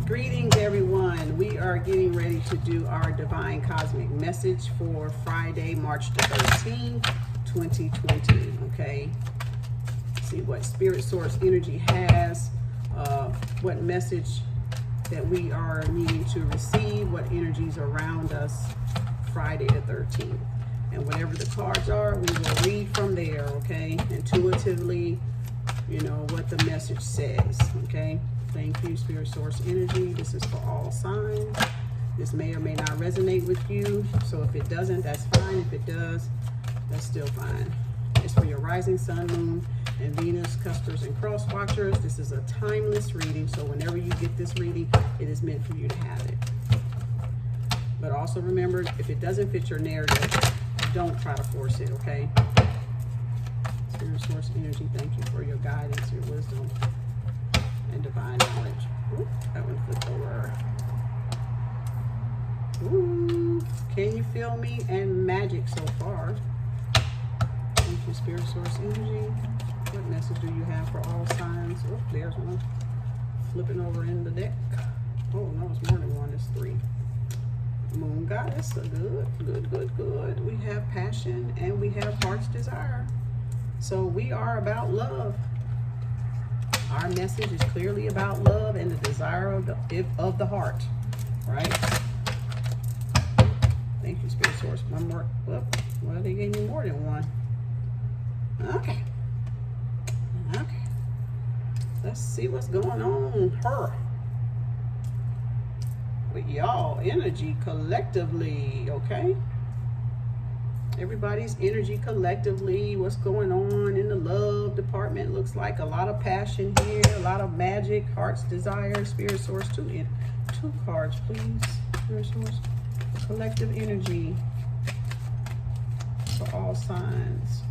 Greetings, everyone. We are getting ready to do our divine cosmic message for Friday, March the 13th, 2020. Okay. See what spirit source energy has, what message that we are needing to receive, what energies around us Friday the 13th. And whatever the cards are, we will read from there, okay? Intuitively, you know, what the message says, okay? Thank you, spirit source energy. This is for all signs. This may or may not resonate with you. So if it doesn't, that's fine. If it does, that's still fine. It's for your rising sun, moon, and Venus, custers, and cross watchers. This is a timeless reading. So whenever you get this reading, it is meant for you to have it. But also remember, if it doesn't fit your narrative, don't try to force it, okay? Spirit source energy, thank you for your guidance, your wisdom, and divine knowledge. Ooh, that one flipped over. Ooh, can you feel me? And magic so far. Thank you, spirit source energy. What message do you have for all signs? Oh, there's one flipping over in the deck. Oh no, it's more than one, it's three. Moon goddess, so good. We have passion and we have heart's desire. So we are about love. Our message is clearly about love and the desire of the heart, right? Thank you, spirit source. One more. Well, they gave me more than one. Okay. Let's see what's going on. With y'all energy collectively, okay? Everybody's energy collectively. What's going on in the love department? Looks like a lot of passion here, a lot of magic, heart's desire, spirit source. Two cards, please. Spirit source, collective energy for all signs.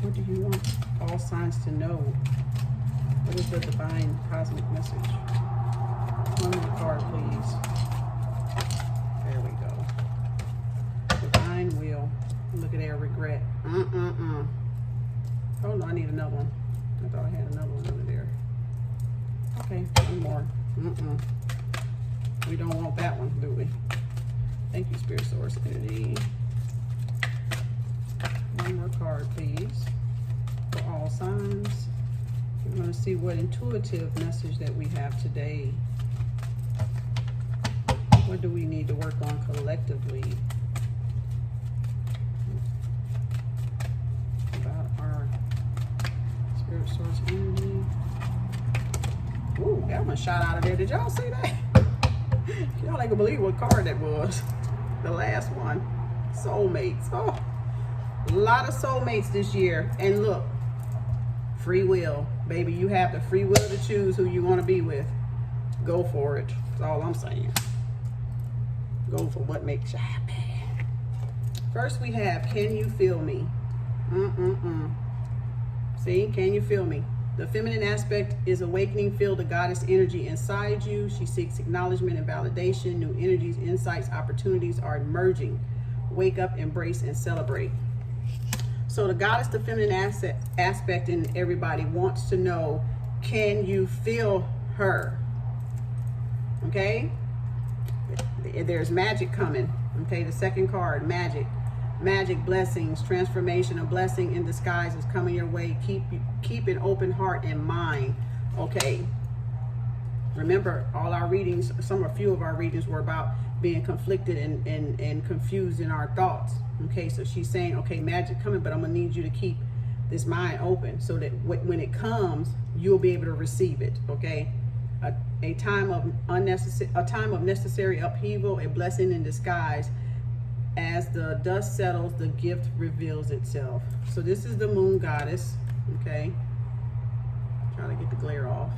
What do you want all signs to know? What is the divine cosmic message? One more card, please. There we go. Divine will. Look at their regret. Oh no, I need another one. I thought I had another one over there. Okay, one more. We don't want that one, do we? Thank you, spirit source energy. One more card, please. For all signs. We're going to see what intuitive message that we have today. What do we need to work on collectively about our spirit source energy? Ooh, that one shot out of there. Did y'all see that? Y'all ain't gonna believe what card that was. The last one. Soulmates. Oh, a lot of soulmates this year. And look, free will. Baby, you have the free will to choose who you want to be with. Go for it. That's all I'm saying. Go for what makes you happy. First we have, can you feel me? See, can you feel me? The feminine aspect is awakening. Feel the goddess energy inside you. She seeks acknowledgement and validation. New energies, insights, opportunities are emerging. Wake up, embrace, and celebrate. So the goddess, the feminine aspect in everybody wants to know, can you feel her? Okay? There's magic coming. Okay, the second card, magic. Magic, blessings, transformation, a blessing in disguise is coming your way. Keep an open heart and mind. Okay. Remember, all our readings, a few of our readings were about being conflicted and confused in our thoughts. Okay, so she's saying, okay, magic coming, but I'm gonna need you to keep this mind open so that when it comes, you'll be able to receive it. Okay, a time of necessary upheaval, a blessing in disguise. As the dust settles, the gift reveals itself. So this is the moon goddess. Okay, try to get the glare off.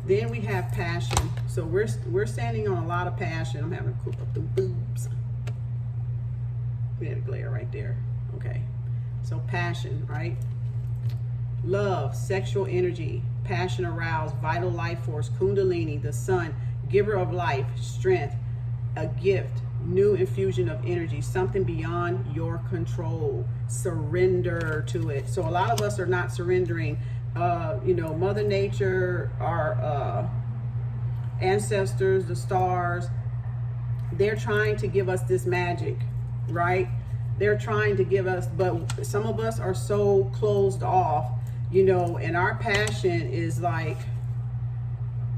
Then we have passion. So we're standing on a lot of passion. I'm having to cook up the boobs. We had a glare right there. Okay. So passion, right? Love, sexual energy, passion aroused, vital life force, kundalini, the sun, giver of life, strength, a gift, new infusion of energy, something beyond your control. Surrender to it. So a lot of us are not surrendering you know, Mother Nature, our ancestors, the stars, they're trying to give us this magic, right? They're trying to give us, but some of us are so closed off, you know, and our passion is like,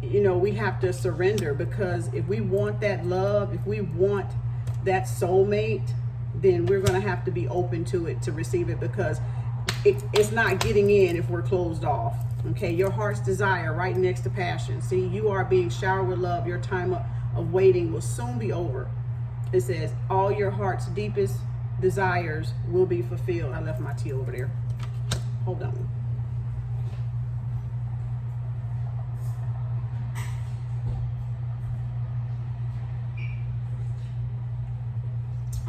you know, we have to surrender, because if we want that love, if we want that soulmate, then we're going to have to be open to it, to receive it, because it's not getting in if we're closed off. Okay, your heart's desire right next to passion. See, you are being showered with love. Your time of waiting will soon be over. It says all your heart's deepest desires will be fulfilled. I left my tea over there. Hold on.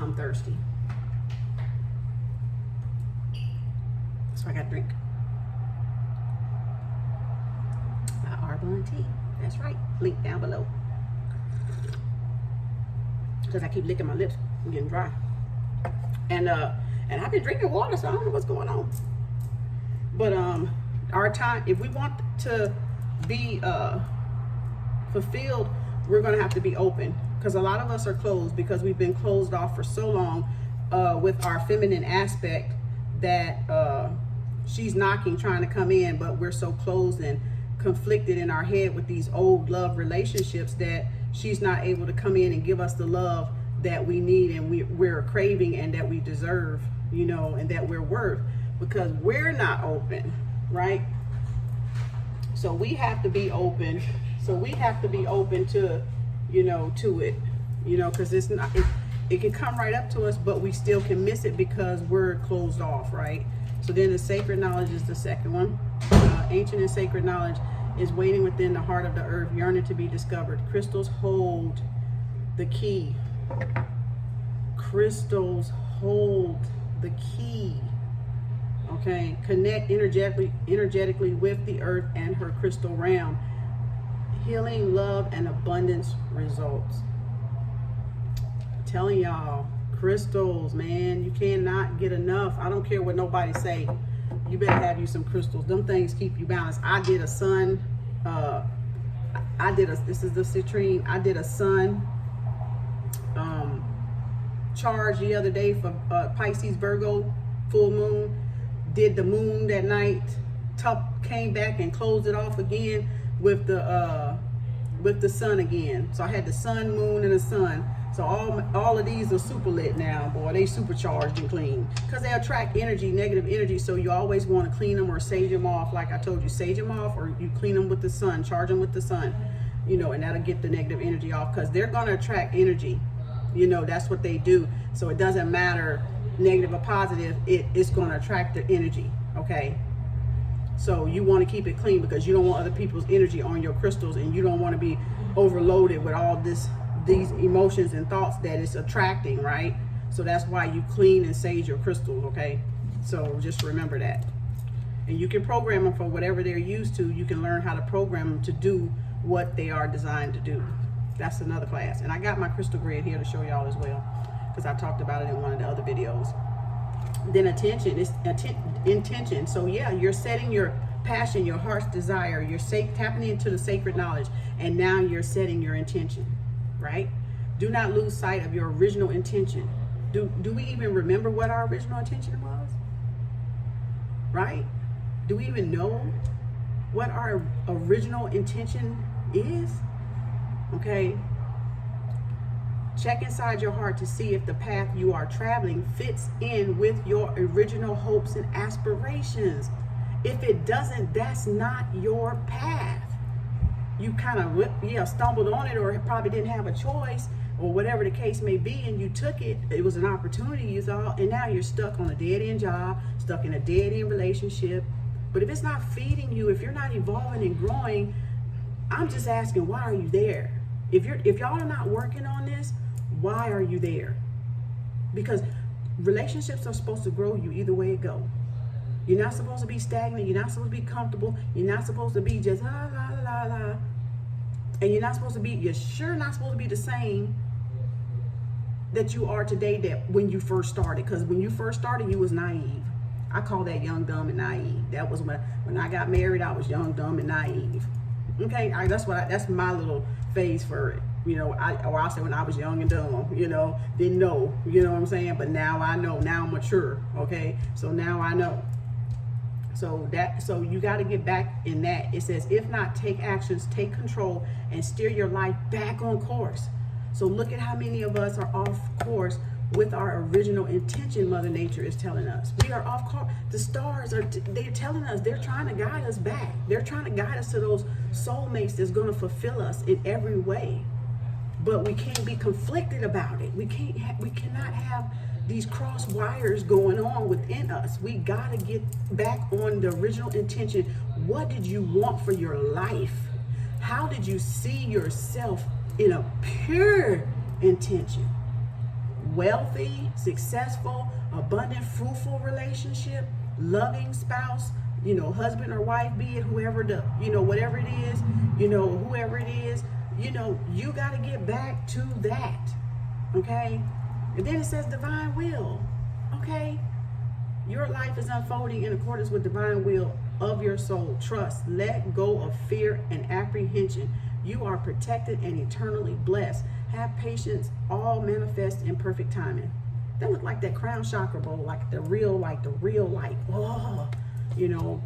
I'm thirsty, so I got to drink my Herbal tea. That's right, link down below, because I keep licking my lips. I'm getting dry, and I've been drinking water, so I don't know what's going on. But our time, if we want to be fulfilled, we're going to have to be open, because a lot of us are closed because we've been closed off for so long with our feminine aspect that she's knocking, trying to come in, but we're so closed and conflicted in our head with these old love relationships that she's not able to come in and give us the love that we need and we're craving and that we deserve, you know, and that we're worth, because we're not open, right? So we have to be open. So we have to be open to, you know, to it, you know, because it's not, it can come right up to us, but we still can miss it because we're closed off, right? So then the sacred knowledge is the second one. Ancient and sacred knowledge is waiting within the heart of the earth, yearning to be discovered. Crystals hold the key. Crystals hold the key. Okay, connect energetically with the earth and her crystal realm. Healing, love, and abundance results. I'm telling y'all, crystals, man, you cannot get enough. I don't care what nobody say. You better have you some crystals. Them things keep you balanced. I did a sun, this is the citrine. I did a sun charge the other day for Pisces, Virgo, full moon. Did the moon that night, came back and closed it off again with the sun again. So I had the sun, moon, and the sun. So all of these are super lit now, boy. They supercharged and clean, because they attract energy, negative energy. So you always want to clean them or sage them off. Like I told you, sage them off, or you clean them with the sun, charge them with the sun, you know, and that'll get the negative energy off, because they're going to attract energy. You know, that's what they do. So it doesn't matter negative or positive, it's going to attract the energy. Okay. So you want to keep it clean, because you don't want other people's energy on your crystals, and you don't want to be overloaded with all these emotions and thoughts that it's attracting, right? So that's why you clean and sage your crystals, okay? So just remember that. And you can program them for whatever they're used to. You can learn how to program them to do what they are designed to do. That's another class. And I got my crystal grid here to show y'all as well, because I talked about it in one of the other videos. Then attention is intention. So yeah, you're setting your passion, your heart's desire, you're tapping into the sacred knowledge, and now you're setting your intention, right? Do not lose sight of your original intention. Do we even remember what our original intention was? Right? Do we even know what our original intention is? Okay. Check inside your heart to see if the path you are traveling fits in with your original hopes and aspirations. If it doesn't, that's not your path. You kind of stumbled on it, or probably didn't have a choice, or whatever the case may be, and you took it. It was an opportunity you thought, and now you're stuck on a dead-end job, stuck in a dead-end relationship. But if it's not feeding you, if you're not evolving and growing, I'm just asking, why are you there? If y'all are not working on this, why are you there? Because relationships are supposed to grow you either way it go. You're not supposed to be stagnant. You're not supposed to be comfortable. You're not supposed to be just la la la la. And you're sure not supposed to be the same that you are today that when you first started. Because when you first started, you was naive. I call that young, dumb, and naive. That was when I got married, I was young, dumb, and naive. Okay, that's my little phase for it. You know, I'll say when I was young and dumb, you know, didn't know, you know what I'm saying? But now I know, now I'm mature, okay? So now I know. So you got to get back in that. It says, if not, take actions, take control, and steer your life back on course. So look at how many of us are off course with our original intention. Mother Nature is telling us we are off course. The stars they're telling us, they're trying to guide us back. They're trying to guide us to those soulmates that's going to fulfill us in every way. But we can't be conflicted about it. We cannot have these cross wires going on within us. We got to get back on the original intention. What did you want for your life? How did you see yourself in a pure intention? Wealthy, successful, abundant, fruitful relationship, loving spouse, you know, husband or wife, be it whoever whatever it is, you know, whoever it is, you know, you got to get back to that. Okay. And then it says divine will. Okay. Your life is unfolding in accordance with divine will of your soul. Trust. Let go of fear and apprehension. You are protected and eternally blessed. Have patience. All manifest in perfect timing. That look like that crown chakra bowl, like the real light. Oh, you know,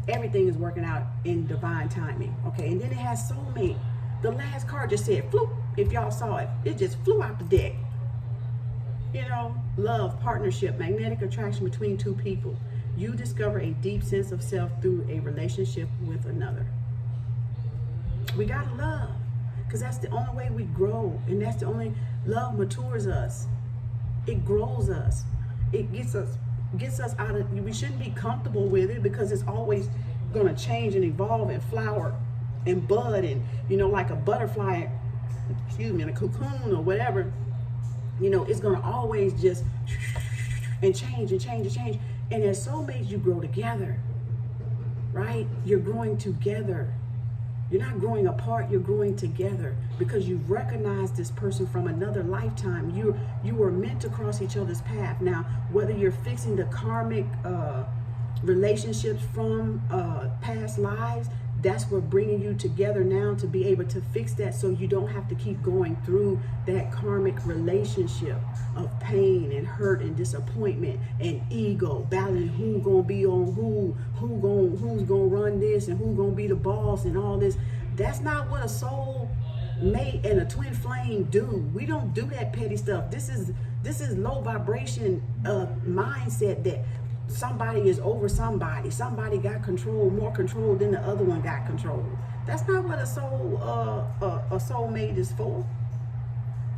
everything is working out in divine timing. Okay. And then it has soulmate. The last card just said, floop. If y'all saw it, it just flew out the deck. You know, love, partnership, magnetic attraction between two people. You discover a deep sense of self through a relationship with another. We gotta love, because that's the only way we grow, and that's the only love matures us. It grows us. It gets us out of. We shouldn't be comfortable with it because it's always gonna change and evolve and flower and bud, and you know, like a butterfly, in a cocoon or whatever. You know, it's gonna always just and change and change and change. And as soulmates, you grow together, right? You're growing together. You're not growing apart, you're growing together because you've recognized this person from another lifetime. You were meant to cross each other's path. Now, whether you're fixing the karmic relationships from past lives, that's what bringing you together now to be able to fix that, so you don't have to keep going through that karmic relationship of pain and hurt and disappointment and ego, battling who gonna be on who's gonna run this and who's gonna be the boss and all this. That's not what a soul mate and a twin flame do. We don't do that petty stuff. This is low vibration mindset that somebody is over somebody. Somebody got control, more control than the other one got control. That's not what a soulmate is for.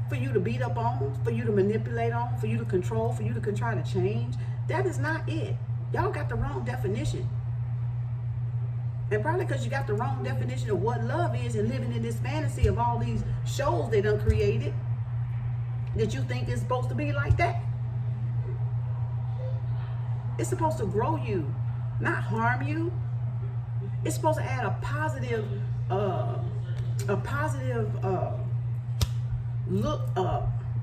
For you to beat up on, for you to manipulate on, for you to control, for you to try to change. That is not it. Y'all got the wrong definition. And probably because you got the wrong definition of what love is and living in this fantasy of all these shows they done created that you think is supposed to be like that. It's supposed to grow you, not harm you. It's supposed to add a positive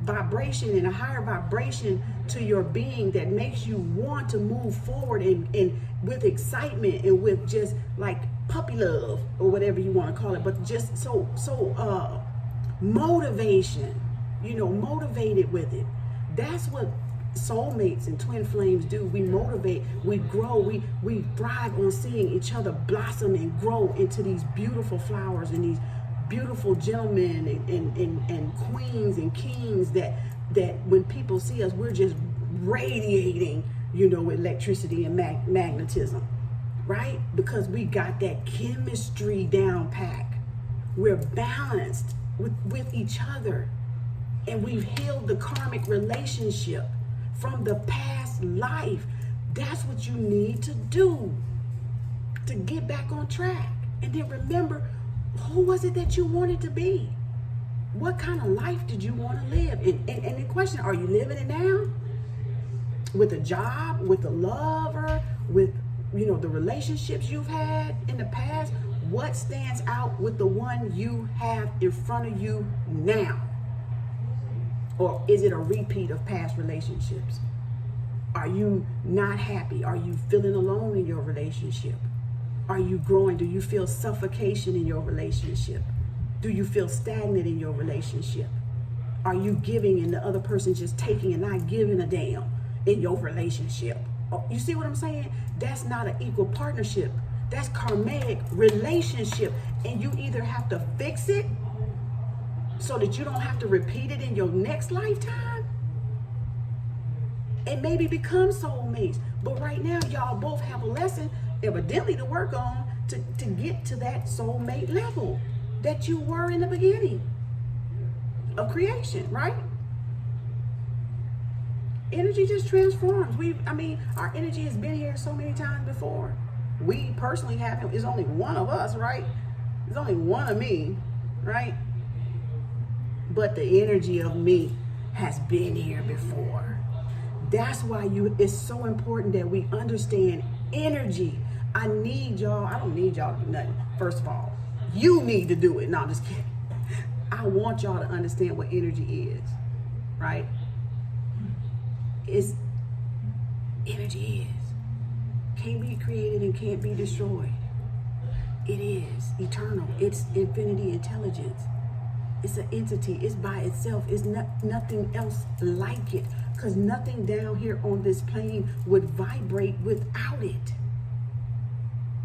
vibration and a higher vibration to your being that makes you want to move forward and with excitement and with just like puppy love or whatever you want to call it, but just so motivation, you know, motivated with it. That's what soulmates and twin flames do. We motivate, we grow, we thrive on seeing each other blossom and grow into these beautiful flowers and these beautiful gentlemen and queens and kings that when people see us, we're just radiating, you know, electricity and magnetism, right? Because we got that chemistry down pack. We're balanced with each other, and we've healed the karmic relationship from the past life. That's what you need to do to get back on track. And then remember, who was it that you wanted to be? What kind of life did you want to live? And the question, are you living it now? With a job, with a lover, with, you know, the relationships you've had in the past? What stands out with the one you have in front of you now? Or is it a repeat of past relationships? Are you not happy? Are you feeling alone in your relationship? Are you growing? Do you feel suffocation in your relationship? Do you feel stagnant in your relationship? Are you giving and the other person just taking and not giving a damn in your relationship? Oh, you see what I'm saying? That's not an equal partnership. That's karmic relationship. And you either have to fix it so that you don't have to repeat it in your next lifetime, and maybe become soulmates. But right now, y'all both have a lesson evidently to work on to get to that soulmate level that you were in the beginning of creation, right? Energy just transforms. Our energy has been here so many times before. We personally haven't. It's only one of us, right? There's only one of me, right? But the energy of me has been here before. That's why it's so important that we understand energy. I need y'all. I don't need y'all to do nothing. First of all, you need to do it. No, I'm just kidding. I want y'all to understand what energy is, right? Energy is. Can't be created and can't be destroyed. It is eternal. It's infinity intelligence. It's an entity. It's by itself. It's nothing else like it. Because nothing down here on this plane would vibrate without it.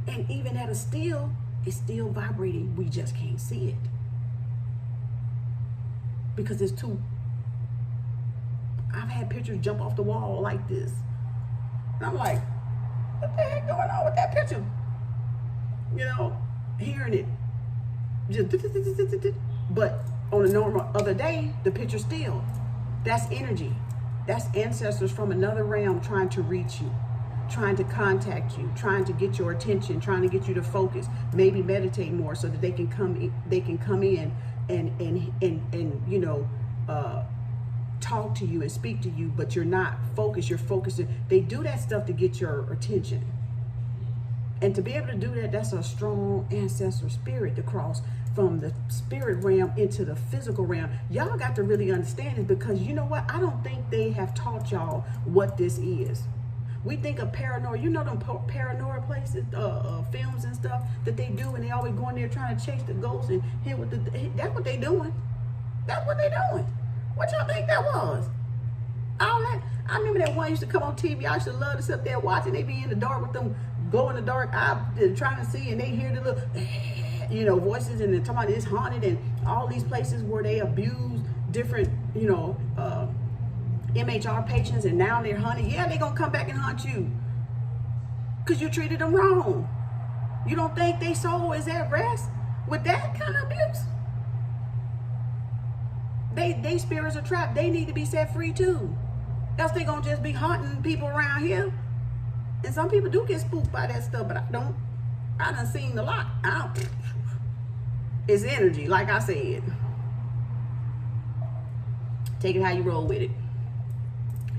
And even at a still, it's still vibrating. We just can't see it. Because it's too... I've had pictures jump off the wall like this. And I'm like, what the heck going on with that picture? You know, hearing it. Just... But on a normal other day, the picture still. That's energy. That's ancestors from another realm trying to reach you, trying to contact you, trying to get your attention, trying to get you to focus, maybe meditate more so that they can come in and you know, talk to you and speak to you, but you're not focused. You're focusing. They do that stuff to get your attention. And to be able to do that, that's a strong ancestor spirit to cross from the spirit realm into the physical realm. Y'all got to really understand it, because you know what? I don't think they have taught y'all what this is. We think of paranoia, you know them paranoia places, films and stuff that they do, and they always go in there trying to chase the ghosts and hit with that's what they doing. That's what they doing. What y'all think that was? All that. I remember that one used to come on TV. I used to love to sit there watching. They be in the dark with them glow in the dark eye, trying to see, and they hear the little, you know, voices, and they're talking about it's haunted, and all these places where they abuse different, you know, MHR patients, and now they're hunting. Yeah, they're gonna come back and hunt you because you treated them wrong. You don't think their soul is at rest with that kind of abuse? They spirits are trapped. They need to be set free too. Else they gonna just be hunting people around here. And some people do get spooked by that stuff, but I don't. I done seen a lot. It's energy, like I said. Take it how you roll with it.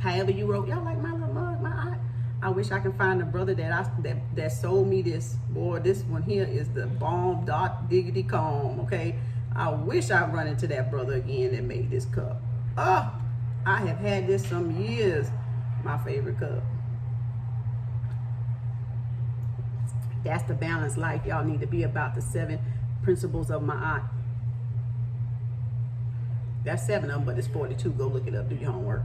However you roll. Y'all like my little mug, my eye? I wish I can find a brother that sold me this. Boy, this one here is the bomb dot diggity calm, okay? I wish I run into that brother again that made this cup. Oh, I have had this some years. My favorite cup. That's the balanced life y'all need to be about. The 7 principles of Ma'at. That's 7 of them, but it's 42. Go look it up. Do your homework.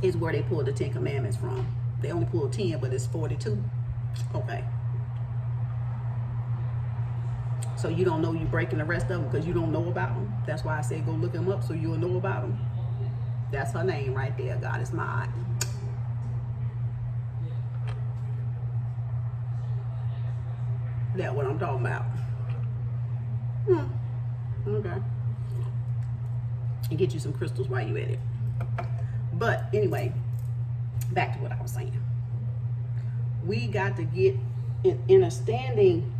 It's where they pulled the 10 commandments from. They only pulled 10, but it's 42. Okay. So you don't know you breaking the rest of them because you don't know about them. That's why I say go look them up so you'll know about them. That's her name right there. Goddess Ma'at. That's what I'm talking about. Okay. And get you some crystals while you at it. But anyway, back to what I was saying. We got to get in a standing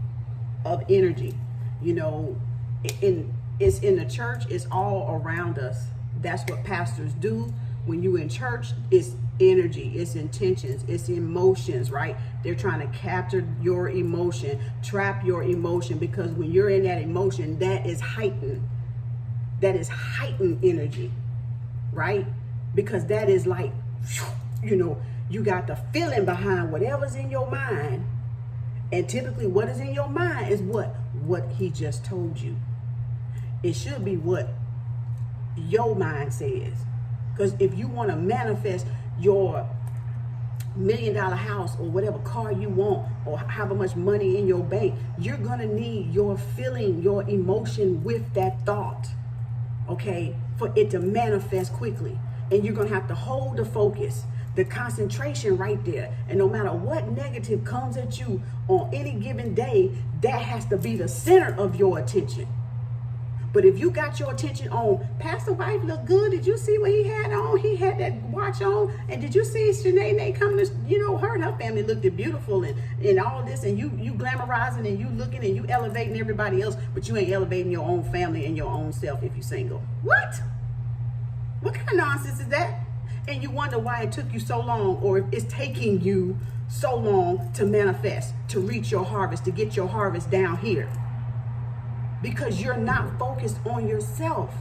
of energy. You know, it's in the church. It's all around us. That's what pastors do. When you in church, it's energy, it's intentions, it's emotions, right? They're trying to capture your emotion, trap your emotion, because when you're in that emotion, that is heightened energy, right? because that is like, you know, you got the feeling behind whatever's in your mind. And typically what is in your mind is what he just told you. It should be what your mind says. Because if you want to manifest your $1 million house or whatever car you want or however much money in your bank, you're going to need your feeling, your emotion with that thought, okay, for it to manifest quickly. And you're going to have to hold the focus, the concentration right there. And no matter what negative comes at you on any given day, that has to be the center of your attention. But if you got your attention on, Pastor Wife look good, did you see what he had on? He had that watch on. And did you see Shanae come to, you know, her and her family looked beautiful and all this, and you glamorizing and you looking and you elevating everybody else, but you ain't elevating your own family and your own self if you're single. What kind of nonsense is that? And you wonder why it took you so long, or it's taking you so long to manifest, to reach your harvest, to get your harvest down here. Because you're not focused on yourself.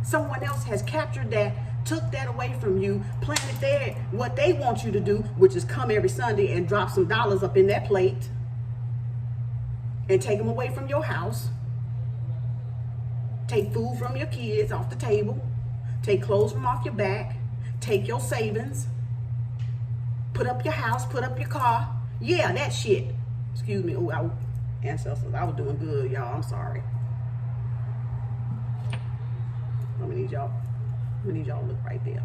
Someone else has captured that, took that away from you, planted there what they want you to do, which is come every Sunday and drop some dollars up in that plate and take them away from your house. Take food from your kids off the table. Take clothes from off your back. Take your savings. Put up your house, put up your car. Yeah, that shit. Excuse me. Oh, ancestors, I was doing good, y'all. I'm sorry. I'm gonna need y'all to look right there.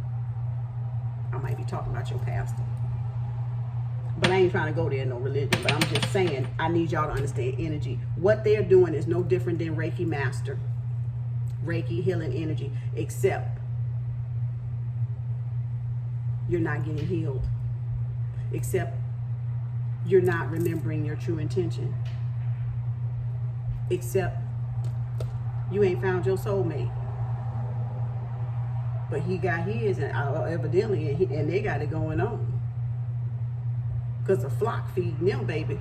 I might be talking about your pastor, but I ain't trying to go there, no religion, but I'm just saying I need y'all to understand energy. What they're doing is no different than Reiki master, Reiki healing energy, except you're not getting healed, except you're not remembering your true intention, except you ain't found your soulmate. But he got his, and evidently, and they got it going on. Because the flock feeding them, baby.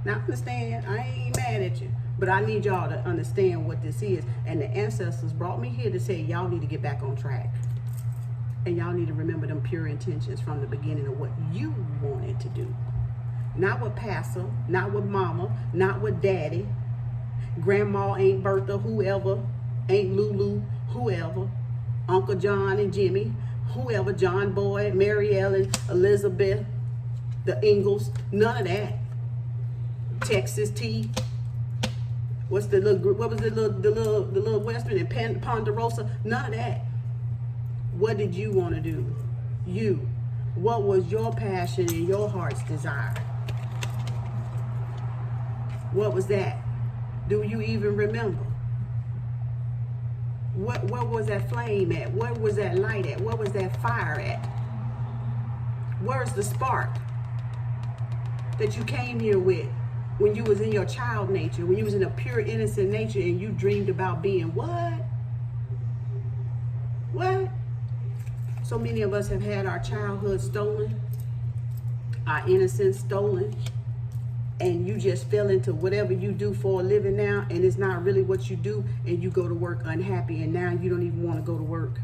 Now, I understand, I ain't mad at you, but I need y'all to understand what this is. And the ancestors brought me here to say, y'all need to get back on track. And y'all need to remember them pure intentions from the beginning of what you wanted to do. Not with Pastor, not with Mama, not with Daddy, Grandma, Aunt Bertha, whoever, Aunt Lulu, whoever, Uncle John and Jimmy, whoever, John Boyd, Mary Ellen, Elizabeth, the Ingalls, none of that. Texas Tea. What's the little group? What was the little Western and Ponderosa? None of that. What did you want to do? You. What was your passion and your heart's desire? What was that? Do you even remember? What was that flame at? What was that light at? What was that fire at? Where's the spark that you came here with when you was in your child nature, when you was in a pure innocent nature and you dreamed about being what? What? So many of us have had our childhood stolen, our innocence stolen, and you just fell into whatever you do for a living now, and it's not really what you do, and you go to work unhappy, and now you don't even want to go to work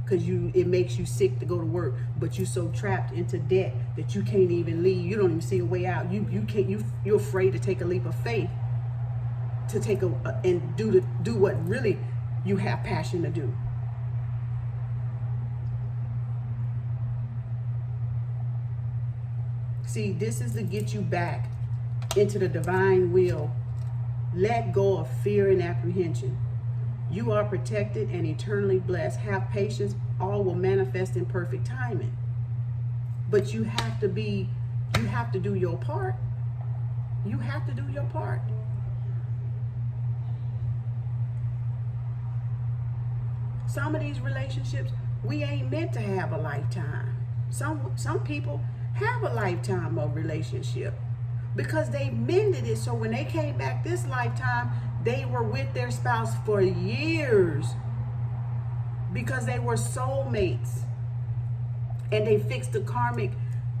because it makes you sick to go to work, but you're so trapped into debt that you can't even leave. You don't even see a way out. You're afraid to take a leap of faith, to take and do what really you have passion to do. See, this is to get you back into the divine will. Let go of fear and apprehension. You are protected and eternally blessed. Have patience. All will manifest in perfect timing. But you have to do your part. You have to do your part. Some of these relationships, we ain't meant to have a lifetime. Some people have a lifetime of relationship because they mended it, so when they came back this lifetime, they were with their spouse for years because they were soulmates, and they fixed the karmic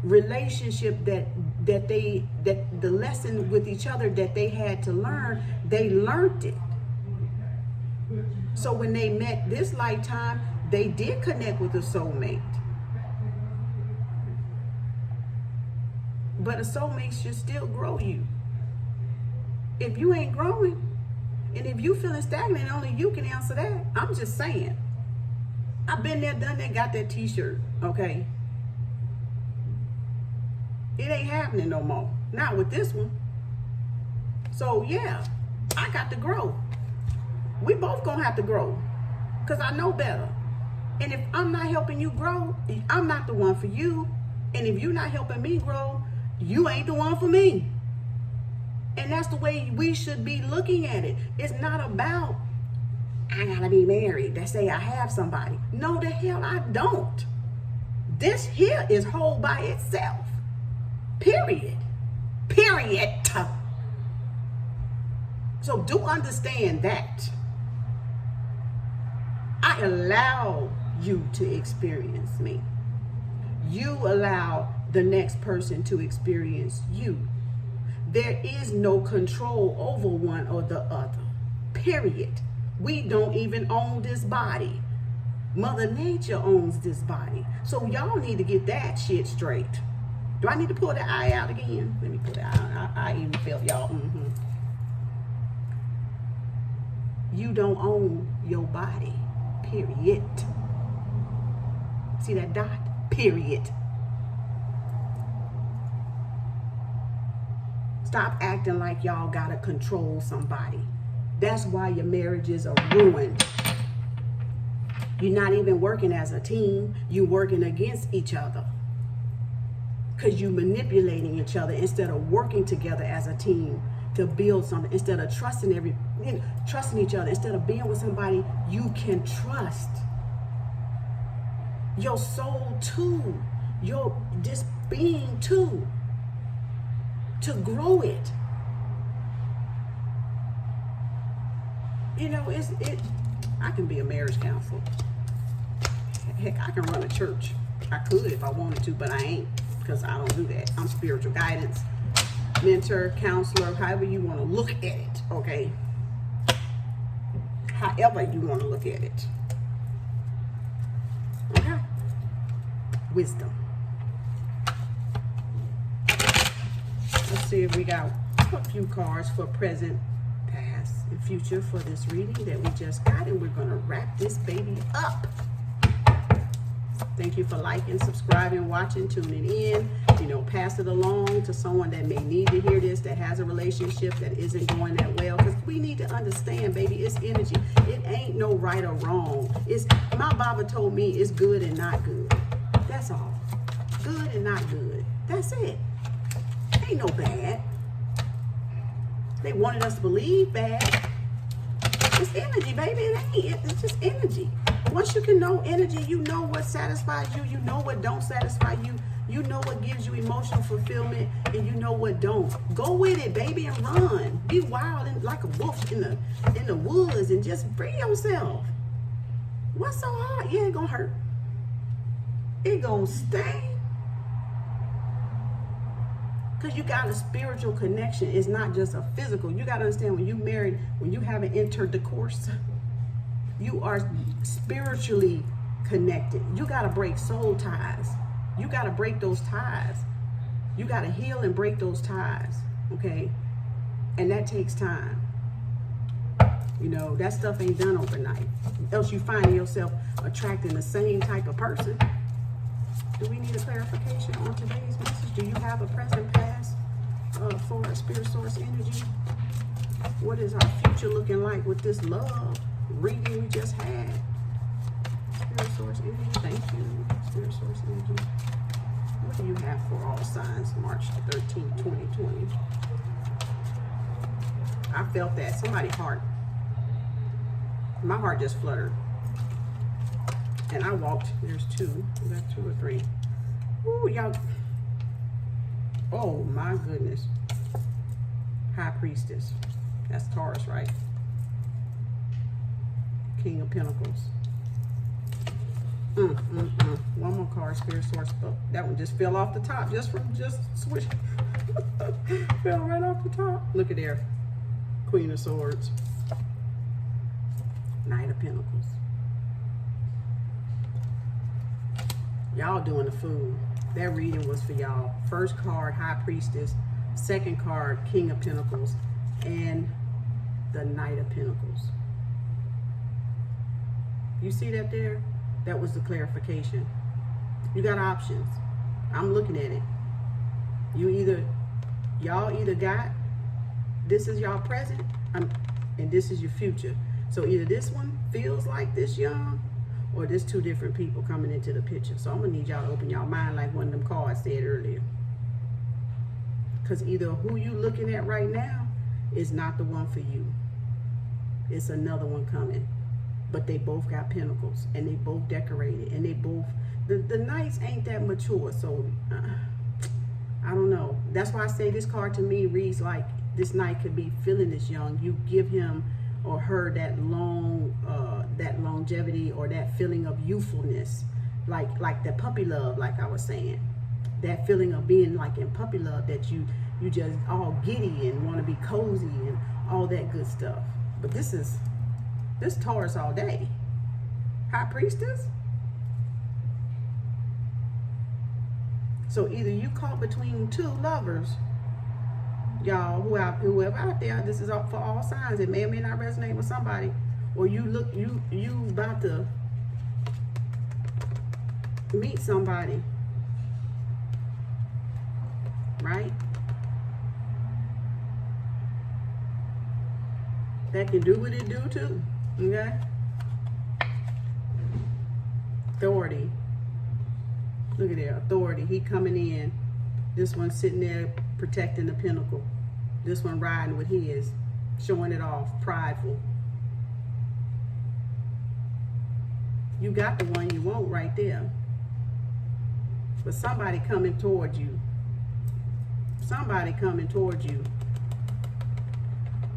relationship that the lesson with each other that they had to learn, they learned it. So when they met this lifetime, they did connect with a soulmate. But a soulmate should still grow you. If you ain't growing, and if you feeling stagnant, only you can answer that. I'm just saying. I've been there, done that, got that t-shirt, okay? It ain't happening no more. Not with this one. So yeah, I got to grow. We both gonna have to grow, because I know better. And if I'm not helping you grow, I'm not the one for you. And if you're not helping me grow, you ain't the one for me. And that's the way we should be looking at it. It's not about, I gotta be married to say I have somebody. No, the hell I don't. This here is whole by itself. Period. Period. So do understand that. I allow you to experience me. You allow the next person to experience you. There is no control over one or the other. Period. We don't even own this body. Mother Nature owns this body. So y'all need to get that shit straight. Do I need to pull the eye out again? Let me pull the eye out. I even felt y'all. You don't own your body. Period. See that dot? Period. Stop acting like y'all gotta control somebody. That's why your marriages are ruined. You're not even working as a team. You're working against each other. Because you're manipulating each other instead of working together as a team to build something, instead of trusting each other, instead of being with somebody you can trust. Your soul too. Your just being too. To grow it. You know, I can be a marriage counselor. Heck, I can run a church. I could if I wanted to, but I ain't, because I don't do that. I'm spiritual guidance, mentor, counselor, however you want to look at it, okay? However you want to look at it. Okay? Wisdom. Let's see if we got a few cards for present, past, and future for this reading that we just got, and we're going to wrap this baby up. Thank you for liking, subscribing, watching, tuning in. You know, pass it along to someone that may need to hear this, that has a relationship that isn't going that well, because we need to understand, baby, it's energy. It ain't no right or wrong. It's, my Baba told me it's good and not good. That's all. Good and not good. That's it. Ain't no bad. They wanted us to believe bad. It's energy, baby. It ain't. It's just energy. Once you can know energy, you know what satisfies you. You know what don't satisfy you. You know what gives you emotional fulfillment, and you know what don't. Go with it, baby, and run. Be wild and like a wolf in the woods, and just free yourself. What's so hard? Yeah, it gonna hurt. It gonna sting. Because you got a spiritual connection. It's not just a physical. You got to understand, when you married, when you have an intercourse, you are spiritually connected. You got to break soul ties. You got to break those ties. You got to heal and break those ties. Okay? And that takes time. You know, that stuff ain't done overnight. Else you find yourself attracting the same type of person. Do we need a clarification on today's message? Do you have a present past for spirit source energy? What is our future looking like with this love reading we just had? Spirit source energy, thank you. Spirit source energy. What do you have for all signs March 13th, 2020? I felt that. Somebody's heart. My heart just fluttered. And I walked, there's two, we got 2 or 3. Ooh, y'all. Oh my goodness. High Priestess. That's Taurus, right? King of Pentacles. One more card, Spirit Source. Oh, that one just fell off the top, just switch. Fell right off the top. Look at there. Queen of Swords. Knight of Pentacles. Y'all doing the food. That reading was for y'all. First card, High Priestess. Second card, King of Pentacles. And the Knight of Pentacles. You see that there? That was the clarification. You got options. I'm looking at it. Y'all either got, this is y'all present, and this is your future. So either this one feels like this young, or there's two different people coming into the picture. So I'm gonna need y'all to open y'all mind like one of them cards said earlier. Because either who you looking at right now is not the one for you. It's another one coming. But they both got pentacles, and they both decorated, and they both, the knights ain't that mature, so I don't know. That's why I say this card to me reads like this knight could be feeling this young. You give him or her that longevity or that feeling of youthfulness, like that puppy love, like I was saying, that feeling of being like in puppy love, that you just all giddy and want to be cozy and all that good stuff. But this Taurus all day. High Priestess. So either you caught between two lovers, y'all, whoever out there, this is up for all signs. It may or may not resonate with somebody, or you about to meet somebody, right? That can do what it do too. Okay? Authority. Look at there, authority. He coming in. This one sitting there protecting the pinnacle. This one riding with his, showing it off, prideful. You got the one you want right there. But somebody coming towards you. Somebody coming towards you.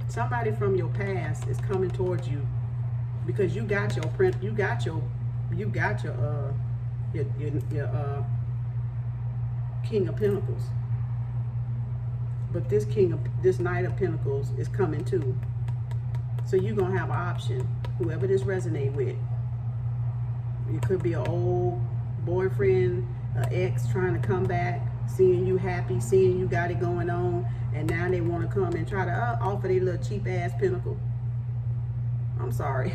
Somebody from your past is coming towards you because you got your print, you got your King of Pentacles. But this Knight of Pentacles is coming too. So you're gonna have an option, whoever this resonate with. It could be an old boyfriend, an ex trying to come back, seeing you happy, seeing you got it going on, and now they want to come and try to offer their little cheap ass pinnacle. I'm sorry.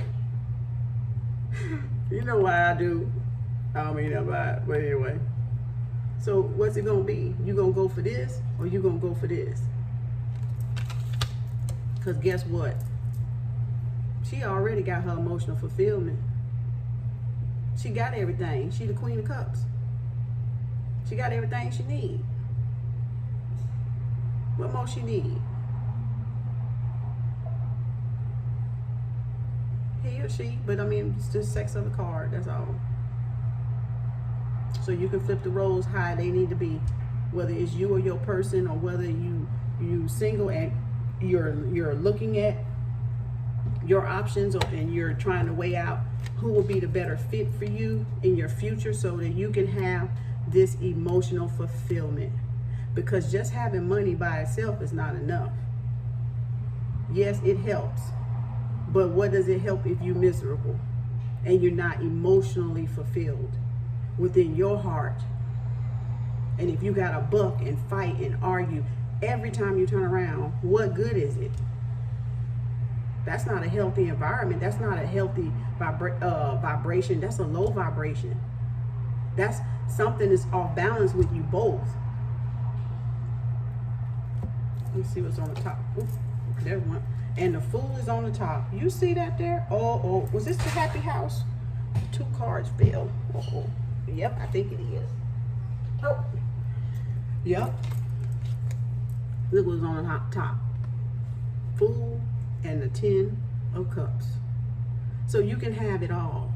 You know why I do. I don't mean that bad, but anyway. So what's it gonna be? You gonna go for this, or you gonna go for this? Because guess what? She already got her emotional fulfillment. She got everything. She the Queen of Cups. She got everything she need. What more she need? He or she, but I mean, it's just sex of the card, that's all. So you can flip the roles how they need to be, whether it's you or your person, or whether you single and you're looking at your options, and you're trying to weigh out who will be the better fit for you in your future, so that you can have this emotional fulfillment. Because just having money by itself is not enough. Yes, it helps, but what does it help if you're miserable and you're not emotionally fulfilled within your heart? And if you got to buck and fight and argue every time you turn around, what good is it? That's not a healthy environment. That's not a healthy vibration. That's a low vibration. That's something that's off balance with you both. Let me see what's on the top. Ooh, there's one. And the Fool is on the top. You see that there? Oh, was this the happy house? 2 cards fell. Oh. Yep, I think it is. Oh. Yep. Look what's on the top. Fool and the 10 of Cups. So you can have it all.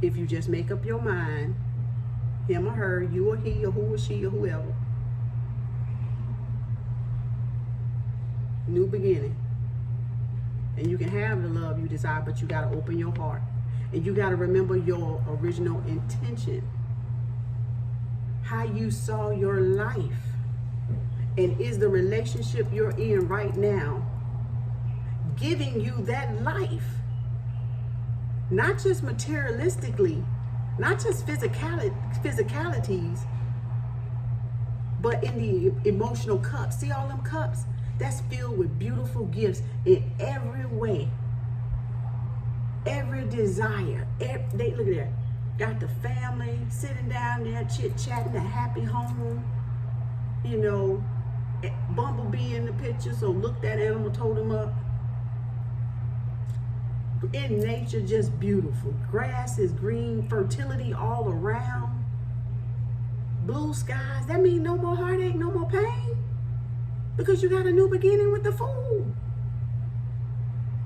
If you just make up your mind, him or her, you or he, or who or she, or whoever. New beginning. And you can have the love you desire, but you got to open your heart. And you got to remember your original intention. How you saw your life. And is the relationship you're in right now giving you that life? not just materialistically, not just physicalities, but in the emotional cups. See all them cups? That's filled with beautiful gifts in every way, every desire. They look at that. Got the family sitting down there chit-chatting, a happy home. You know, bumblebee in the picture, so look, that animal told him up. In nature, just beautiful. Grass is green, fertility all around. Blue skies. That means no more heartache, no more pain. Because you got a new beginning with the food.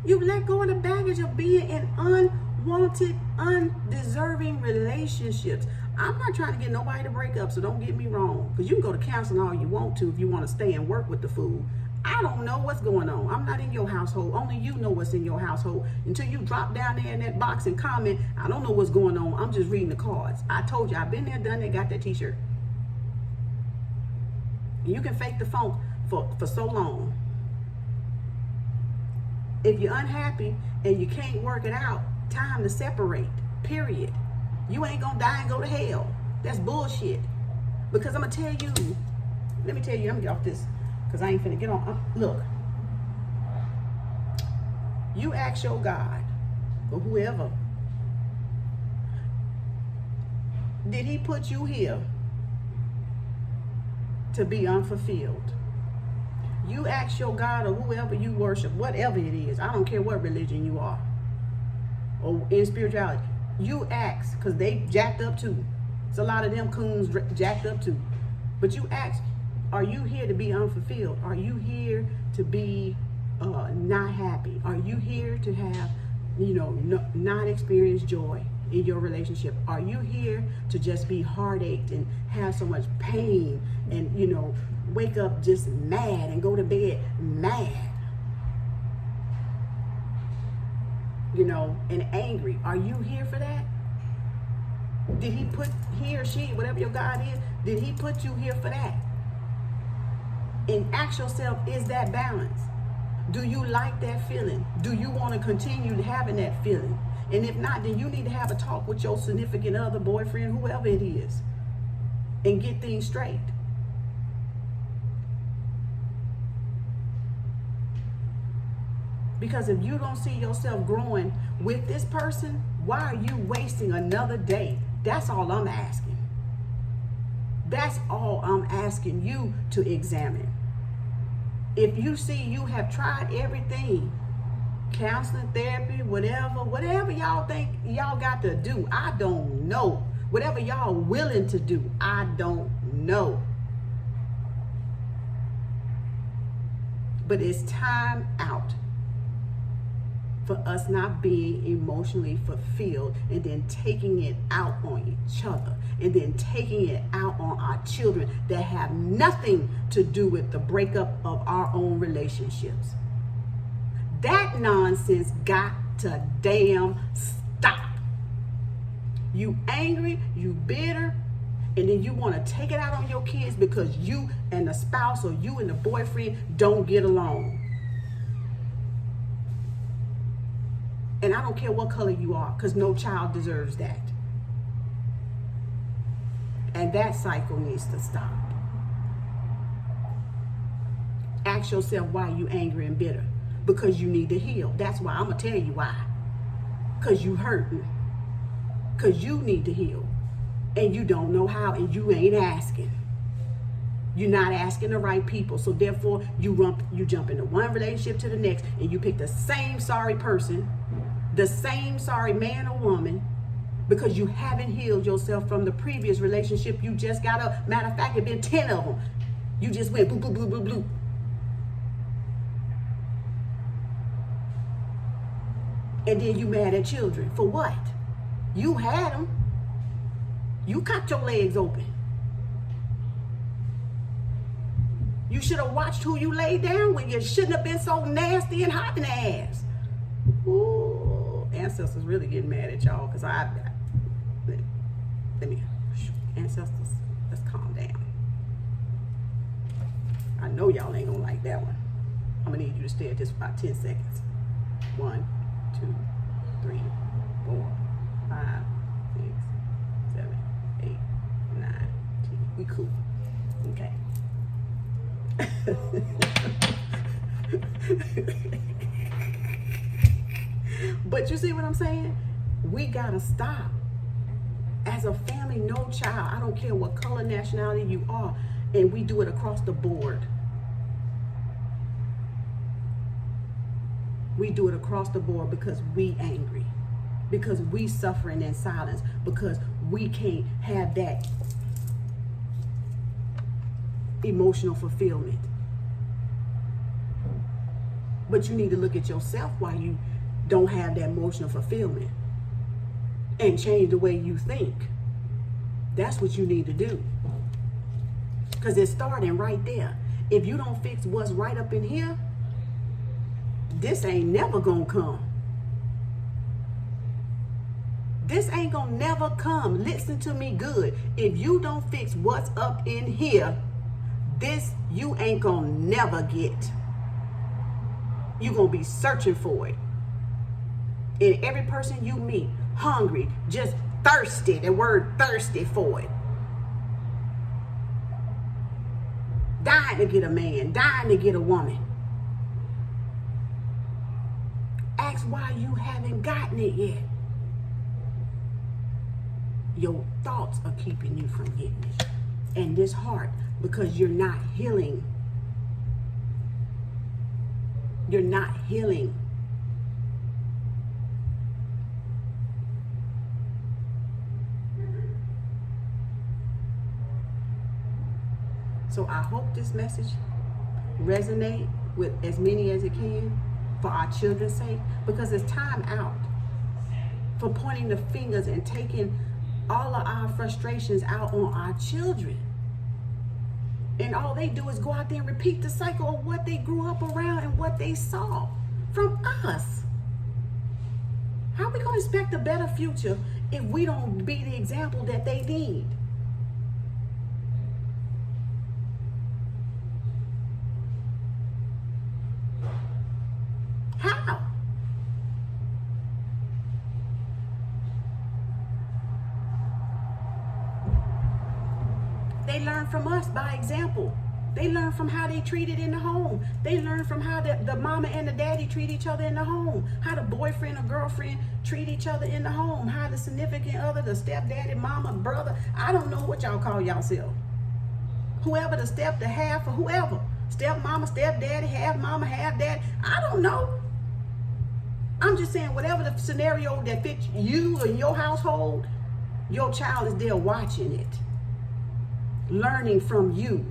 You let go of the baggage of being in unwanted, undeserving relationships. I'm not trying to get nobody to break up, so don't get me wrong. Because you can go to counseling all you want to if you want to stay and work with the food. I don't know what's going on. I'm not in your household. Only you know what's in your household. Until you drop down there in that box and comment, I don't know what's going on. I'm just reading the cards. I told you, I've been there, done that, got that t-shirt. You can fake the funk for so long. If you're unhappy and you can't work it out, time to separate, period. You ain't gonna die and go to hell. That's bullshit. Because I'm gonna tell you, let me tell you, I'm gonna get off this, because I ain't finna get on. Look, you ask your God, or whoever, did he put you here to be unfulfilled? You ask your God or whoever you worship, whatever it is, I don't care what religion you are, or in spirituality, you ask, because they jacked up too. It's a lot of them coons jacked up too. But you ask, are you here to be unfulfilled? Are you here to be not happy? Are you here to have, not experience joy in your relationship? Are you here to just be heartached and have so much pain and, wake up just mad and go to bed mad? And angry. Are you here for that? Did he or she, whatever your God is, did he put you here for that? And ask yourself, is that balance? Do you like that feeling? Do you want to continue having that feeling? And if not, then you need to have a talk with your significant other, boyfriend, whoever it is, and get things straight. Because if you don't see yourself growing with this person, why are you wasting another day? That's all I'm asking. That's all I'm asking you to examine. If you see you have tried everything, counseling, therapy, whatever y'all think y'all got to do, I don't know. Whatever y'all willing to do, I don't know. But it's time out for us not being emotionally fulfilled and then taking it out on each other and then taking it out on our children that have nothing to do with the breakup of our own relationships. That nonsense got to damn stop. You angry, you bitter, and then you want to take it out on your kids because you and the spouse or you and the boyfriend don't get along. And I don't care what color you are, because no child deserves that. And that cycle needs to stop. Ask yourself why you angry and bitter. Because you need to heal. That's why. I'm going to tell you why. Because you hurting. Because you need to heal. And you don't know how, and you ain't asking. You're not asking the right people. So therefore, you jump into one relationship to the next, and you pick the same sorry person, the same sorry man or woman, because you haven't healed yourself from the previous relationship you just got up. Matter of fact, it been 10 of them. You just went bloop, bloop, bloop, bloop, bloop. And then you mad at children. For what? You had them. You cut your legs open. You should have watched who you laid down with. You shouldn't have been so nasty and hot in the ass. Ooh, ancestors really getting mad at y'all because ancestors, let's calm down. I know y'all ain't gonna like that one. I'm gonna need you to stay at this for about 10 seconds. 1, 2, 3, 4, 5, 6, 7, 8, 9, 10. We cool. Okay. But you see what I'm saying? We gotta stop. As a family, no child, I don't care what color, nationality you are, and we do it across the board. We do it across the board because we angry, because we suffering in silence, because we can't have that emotional fulfillment. But you need to look at yourself while you don't have that emotional fulfillment and change the way you think. That's what you need to do. Because it's starting right there. If you don't fix what's right up in here, this ain't never gonna come. This ain't gonna never come. Listen to me good. If you don't fix what's up in here, this you ain't gonna never get. You're gonna be searching for it. And every person you meet, hungry, just thirsty, the word thirsty for it. Dying to get a man, dying to get a woman. Ask why you haven't gotten it yet. Your thoughts are keeping you from getting it. And this heart, because you're not healing. You're not healing. So I hope this message resonate with as many as it can for our children's sake, because it's time out for pointing the fingers and taking all of our frustrations out on our children. And all they do is go out there and repeat the cycle of what they grew up around and what they saw from us. How are we going to expect a better future if we don't be the example that they need? How? They learn from us by example. They learn from how they treated in the home. They learn from how the mama and the daddy treat each other in the home. How the boyfriend or girlfriend treat each other in the home. How the significant other, the stepdaddy, mama, brother. I don't know what y'all call yourself. Whoever the step, the half, or whoever. Step mama, step daddy, half mama, half dad. I don't know. I'm just saying whatever the scenario that fits you and your household, your child is there watching it. Learning from you.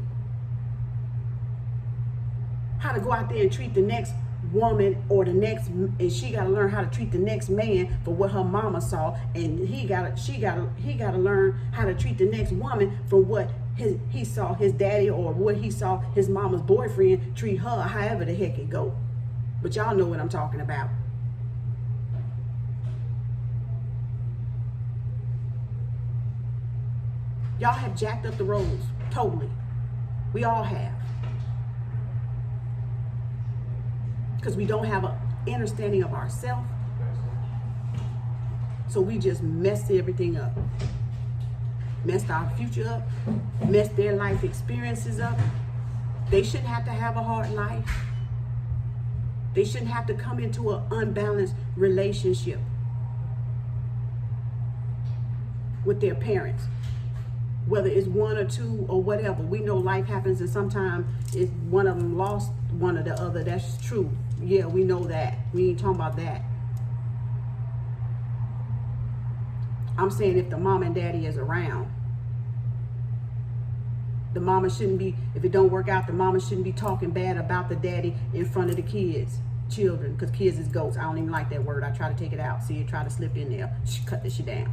How to go out there and treat the next woman or the next, and she got to learn how to treat the next man for what her mama saw, and he got to learn how to treat the next woman for what he saw his daddy or what he saw his mama's boyfriend treat her, however the heck it go. But y'all know what I'm talking about. Y'all have jacked up the roads, totally. We all have. Because we don't have an understanding of ourselves. So we just messed everything up. Messed our future up. Messed their life experiences up. They shouldn't have to have a hard life. They shouldn't have to come into an unbalanced relationship with their parents. Whether it's one or two or whatever. We know life happens and sometimes it's one of them lost one or the other. That's true. Yeah, we know that. We ain't talking about that. I'm saying if the mom and daddy is around, the mama shouldn't be, if it don't work out, the mama shouldn't be talking bad about the daddy in front of the kids, children, because kids is goats. I don't even like that word. I try to take it out. See it try to slip in there. Cut this shit down.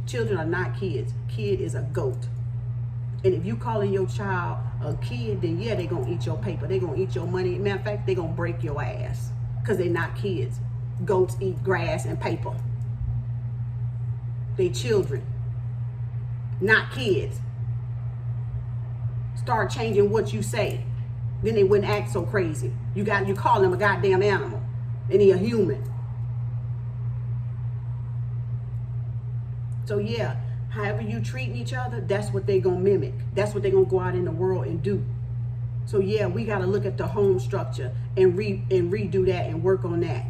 Children are not kids. Kid is a goat. And if you calling your child a kid, then yeah, they're going to eat your paper. They're going to eat your money. Matter of fact, they're going to break your ass because they're not kids. Goats eat grass and paper. They children, not kids. Start changing what you say. Then they wouldn't act so crazy. You call them a goddamn animal and he a human. So yeah, however you treating each other, that's what they gonna mimic. That's what they gonna go out in the world and do. So yeah, we gotta look at the home structure and redo that and work on that.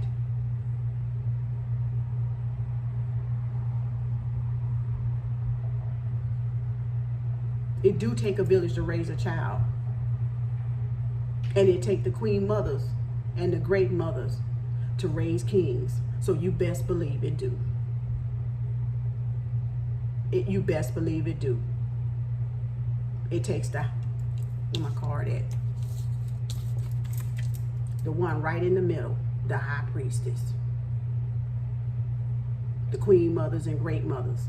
It do take a village to raise a child. And it take the queen mothers and the great mothers to raise kings. So you best believe it do. You best believe it do. It takes the, where my card at? The one right in the middle, the high priestess. The queen mothers and great mothers.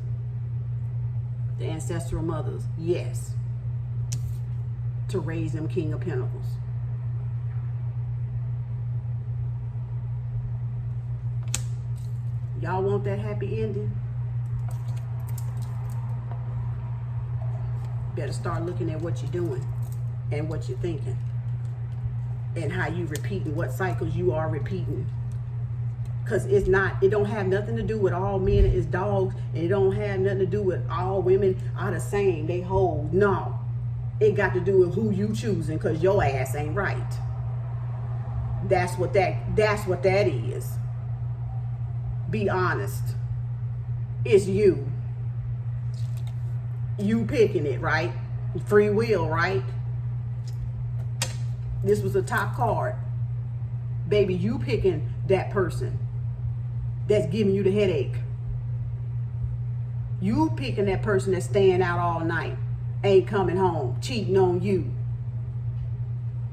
The ancestral mothers, yes. To raise them king of pentacles. Y'all want that happy ending? Better start looking at what you're doing and what you're thinking and how you repeating, what cycles you are repeating. Because it don't have nothing to do with all men is dogs, and it don't have nothing to do with all women are the same, they whole. No, it got to do with who you choosing, because your ass ain't right. That's what that is. Be honest. It's you. You picking it, right? Free will, right? This was the top card. Baby, you picking that person that's giving you the headache. You picking that person that's staying out all night, ain't coming home, cheating on you,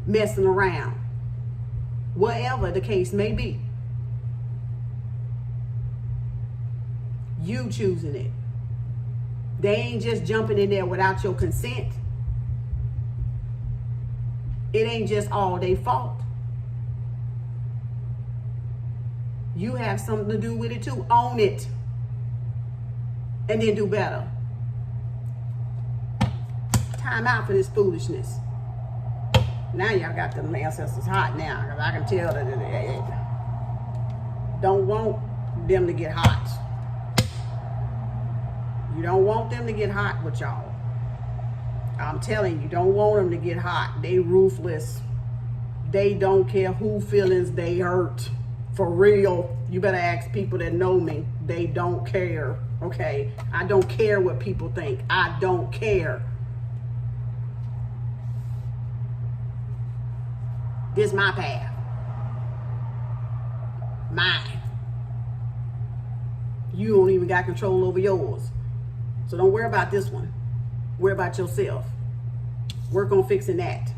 messing around, whatever the case may be. You choosing it. They ain't just jumping in there without your consent. It ain't just all their fault. You have something to do with it too. Own it. And then do better. Time out for this foolishness. Now y'all got them ancestors hot now. Because I can tell that they don't want them to get hot. You don't want them to get hot with y'all. I'm telling you, don't want them to get hot. They ruthless. They don't care who feelings they hurt. For real. You better ask people that know me. They don't care. Okay? I don't care what people think. I don't care. This is my path. Mine. You don't even got control over yours. So don't worry about this one. Worry about yourself. Work on fixing that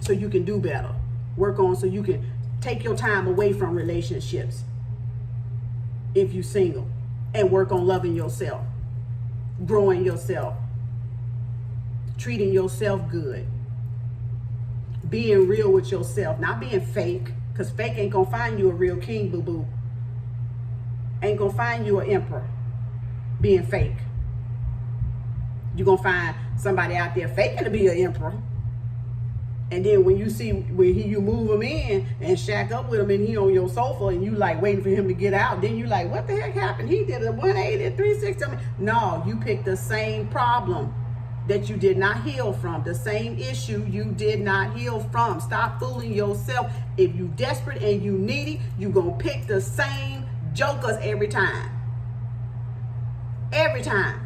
so you can do better. Work on so you can take your time away from relationships if you're single, and work on loving yourself, growing yourself, treating yourself good, being real with yourself, not being fake, because fake ain't gonna find you a real king, boo-boo. Ain't gonna find you an emperor being fake. You're gonna find somebody out there faking to be an emperor. And then when you see you move him in and shack up with him and he on your sofa and you like waiting for him to get out, then you like, what the heck happened? He did a 180, 360. No, you picked the same problem that you did not heal from, the same issue you did not heal from. Stop fooling yourself. If you desperate and you needy, you gonna pick the same jokers every time. Every time.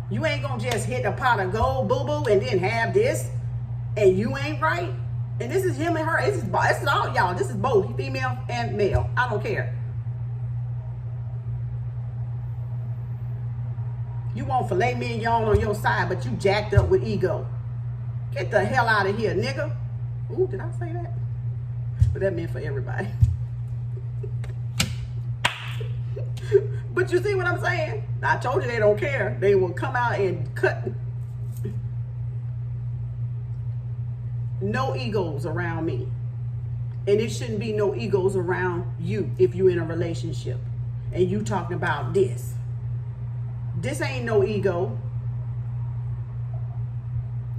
You ain't gonna just hit a pot of gold, boo-boo, and then have this, and you ain't right. And this is him and her. This is all y'all. This is both female and male. I don't care. You want filet mignon on your side, but you jacked up with ego. Get the hell out of here, nigga. Ooh, did I say that? But that meant for everybody. But you see what I'm saying? I told you they don't care. They will come out and cut. No egos around me. And it shouldn't be no egos around you if you're in a relationship. And you talking about this. This ain't no ego.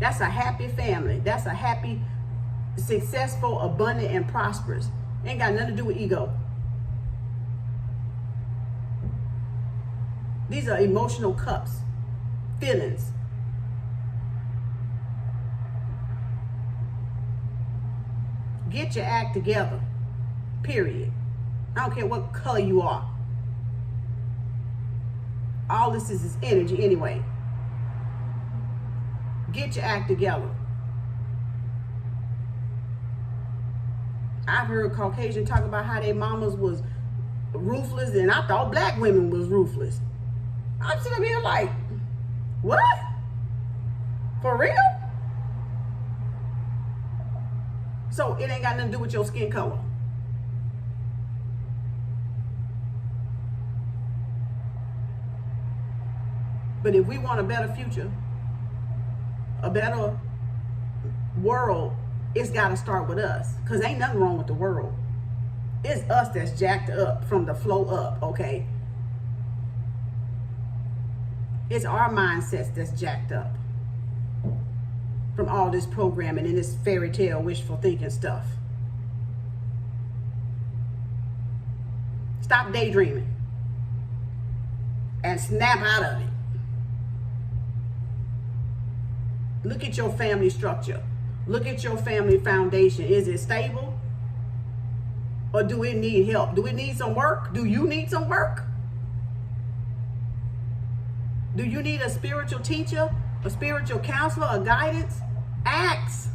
That's a happy family. That's a happy, successful, abundant, and prosperous. Ain't got nothing to do with ego. These are emotional cups, feelings. Get your act together, period. I don't care what color you are. All this is energy anyway. Get your act together. I've heard Caucasian talk about how their mamas was ruthless, and I thought black women was ruthless. I'm sitting here like, what? For real? So it ain't got nothing to do with your skin color. But if we want a better future, a better world, it's got to start with us. Because ain't nothing wrong with the world. It's us that's jacked up from the flow up, okay? It's our mindsets that's jacked up from all this programming and this fairy tale wishful thinking stuff. Stop daydreaming and snap out of it. Look at your family structure. Look at your family foundation. Is it stable? Or do it need help? Do it need some work? Do you need some work? Do you need a spiritual teacher, a spiritual counselor, a guidance? Ask.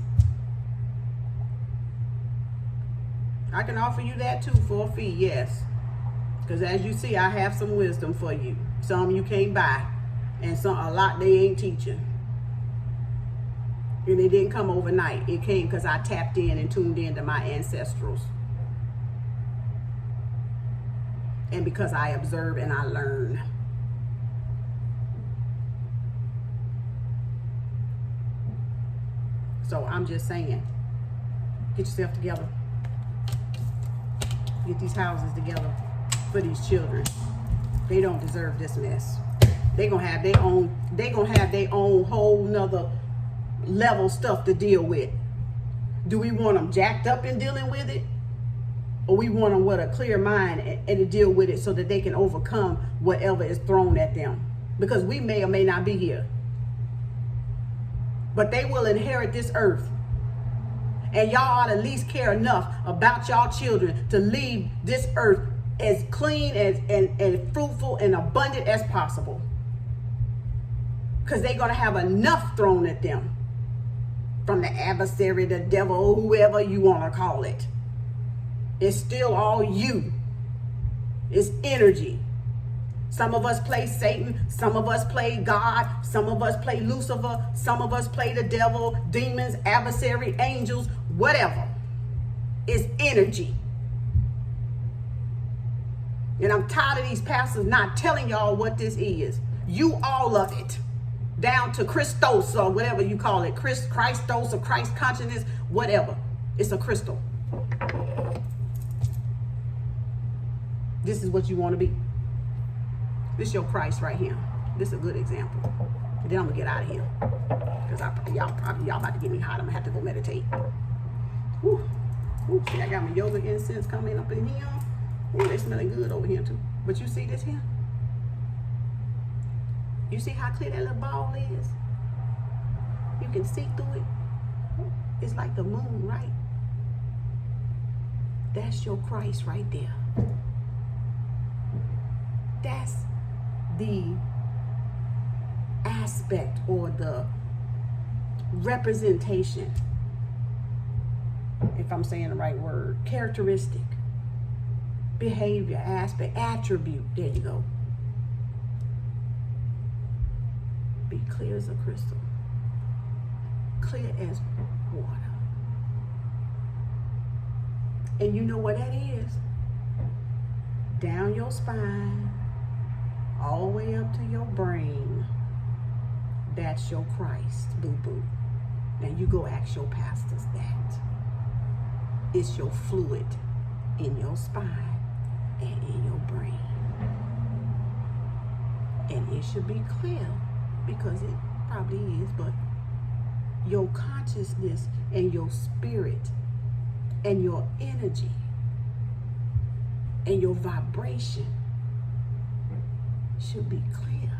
I can offer you that too for a fee, yes. Because as you see, I have some wisdom for you. Some you can't buy, and a lot they ain't teaching. And it didn't come overnight. It came because I tapped in and tuned in to my ancestrals. And because I observe and I learn. So I'm just saying, get yourself together. Get these houses together for these children. They don't deserve this mess. They're gonna have their own whole nother level stuff to deal with. Do we want them jacked up in dealing with it? Or we want them with a clear mind and to deal with it so that they can overcome whatever is thrown at them? Because we may or may not be here. But they will inherit this earth. And y'all ought to at least care enough about y'all children to leave this earth as clean and fruitful and abundant as possible. Because they're going to have enough thrown at them from the adversary, the devil, whoever you want to call it. It's still all you. It's energy. Some of us play Satan. Some of us play God. Some of us play Lucifer. Some of us play the devil, demons, adversary, angels, whatever. It's energy. And I'm tired of these pastors not telling y'all what this is. You all of it. Down to Christos or whatever you call it. Christos or Christ consciousness, whatever. It's a crystal. This is what you want to be. This is your Christ right here. This is a good example. And then I'm gonna get out of here. Because y'all about to get me hot. I'm gonna have to go meditate. Whew. Ooh, see, I got my yoga incense coming up in here. Ooh, they smelling good over here too. But you see this here? You see how clear that little ball is? You can see through it. It's like the moon, right? That's your Christ right there. That's the aspect or the representation, if I'm saying the right word, characteristic, behavior, aspect, attribute. There you go. Be clear as a crystal, clear as water. And you know what that is? Down your spine, all the way up to your brain. That's your Christ, boo-boo. Now you go ask your pastors that. It's your fluid in your spine and in your brain. And it should be clear, because it probably is, but your consciousness and your spirit and your energy and your vibration should be clear.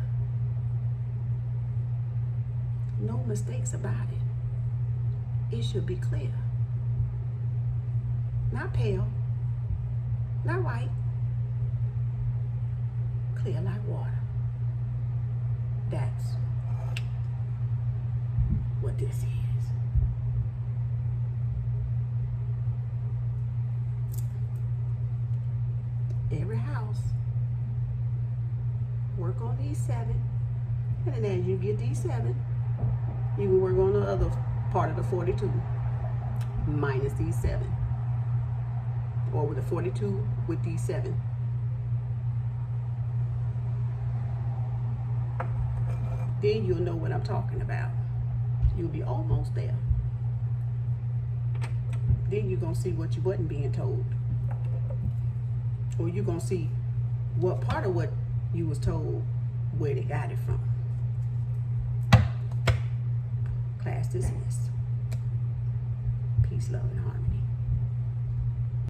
No mistakes about it. It should be clear. Not pale, not white, clear like water. That's what this is. Every house, work on these 7, and then as you get these 7, you can work on the other part of the 42 minus these 7, or with the 42 with these 7. Then you'll know what I'm talking about. You'll be almost there. Then you're gonna see what you wasn't being told, or you're gonna see what part of what you was told, where they got it from. Class dismissed. Peace, love, and harmony.